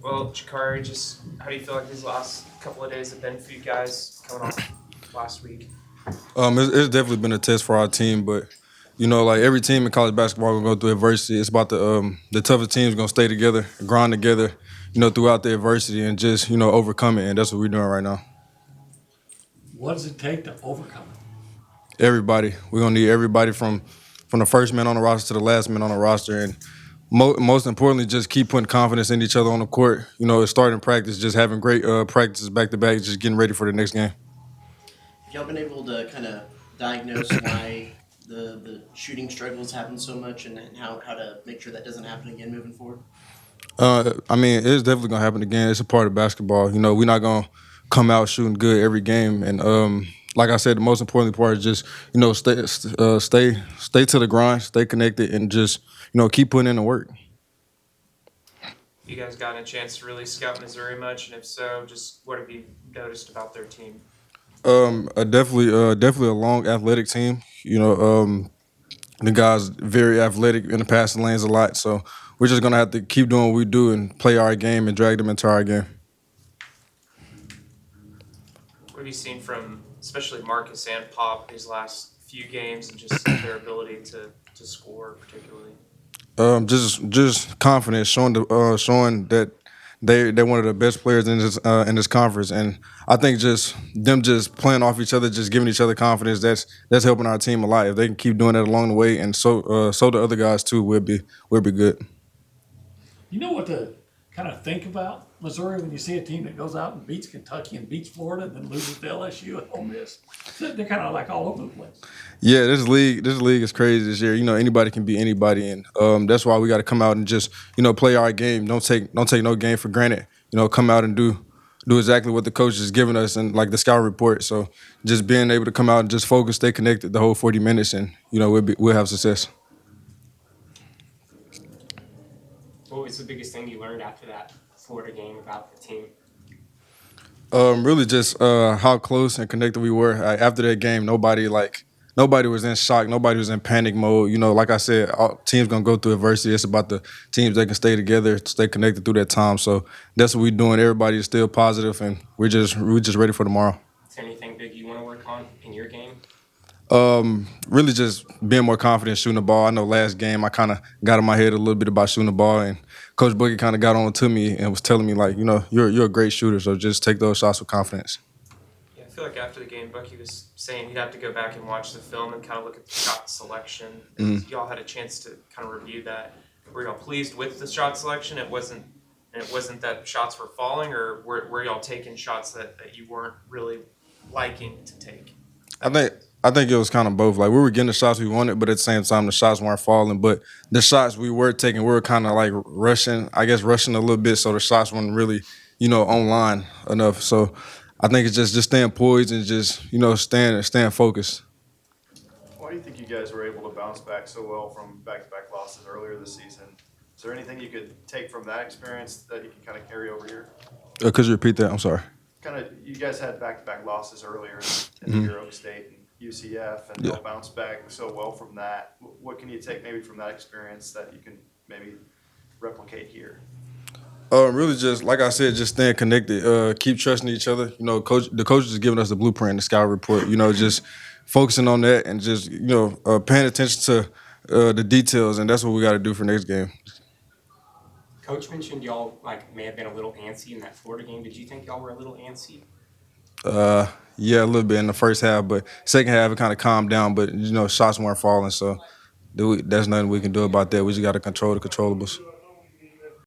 Well, Jacari, just how do you feel like these last couple of days have been for you guys coming off last week? It's definitely been a test for our team, but like every team in college basketball gonna go through adversity. It's about the toughest teams gonna stay together, grind together, throughout the adversity and just overcome it, and that's what we're doing right now. What does it take to overcome it? Everybody, we're gonna need everybody from the first man on the roster to the last man on the roster, and most importantly, just keep putting confidence in each other on the court. It's starting practice, just having great practices back to back, just getting ready for the next game. Have y'all been able to kind of diagnose why the shooting struggles happen so much and how to make sure that doesn't happen again moving forward? It's definitely gonna happen again. It's a part of basketball. We're not gonna come out shooting good every game, and like I said, the most important part is just stay to the grind, stay connected, and just keep putting in the work. You guys gotten a chance to really scout Missouri much, and if so, just what have you noticed about their team? Definitely a long athletic team. The guys very athletic in the passing lanes a lot, so we're just gonna have to keep doing what we do and play our game and drag them into our game. What have you seen from especially Marcus and Pop these last few games, and just their ability to score particularly? Just confidence, showing that they're one of the best players in this conference, and I think just them just playing off each other, just giving each other confidence. That's helping our team a lot. If they can keep doing that along the way, and so the other guys too, we'll be good. You know what to kind of think about Missouri when you see a team that goes out and beats Kentucky and beats Florida and then loses to LSU and Ole Miss. They're kind of like all over the place. Yeah, this league is crazy this year. Anybody can beat anybody, and that's why we got to come out and just play our game. Don't take no game for granted. Come out and do exactly what the coach is giving us and like the scout report. So just being able to come out and just focus, stay connected the whole 40 minutes, and we'll have success. What was the biggest thing you learned after that Florida game about the team? Really just how close and connected we were. After that game, nobody was in shock. Nobody was in panic mode. Like I said, all teams gonna go through adversity. It's about the teams that can stay together, stay connected through that time. So that's what we're doing. Everybody is still positive, and we're just ready for tomorrow. Is there anything big you want to work on in your game? Really just being more confident shooting the ball. I know last game I kind of got in my head a little bit about shooting the ball, and Coach Boogie kind of got on to me and was telling me like, you're a great shooter, so just take those shots with confidence. Yeah, I feel like after the game, Bucky was saying he'd have to go back and watch the film and kind of look at the shot selection. And y'all had a chance to kind of review that. Were y'all pleased with the shot selection? It wasn't that shots were falling, or were y'all taking shots that you weren't really liking to take? I think it was kind of both. Like we were getting the shots we wanted, but at the same time the shots weren't falling. But the shots we were taking, we were kind of like rushing a little bit, so the shots weren't really, online enough. So I think it's just staying poised and just staying focused. Why do you think you guys were able to bounce back so well from back-to-back losses earlier this season? Is there anything you could take from that experience that you can kind of carry over here? Could you repeat that? I'm sorry. You guys had back-to-back losses earlier in the year, Oak State and UCF, and y'all bounced back so well from that. What can you take maybe from that experience that you can maybe replicate here? Really just like I said, just staying connected, keep trusting each other. The coach is giving us the blueprint, the scout report. Just focusing on that and just paying attention to the details, and that's what we got to do for next game. Coach mentioned y'all may have been a little antsy in that Florida game. Did you think y'all were a little antsy? Yeah, a little bit in the first half, but second half it kind of calmed down. But shots weren't falling, so there's nothing we can do about that. We just got to control the controllables.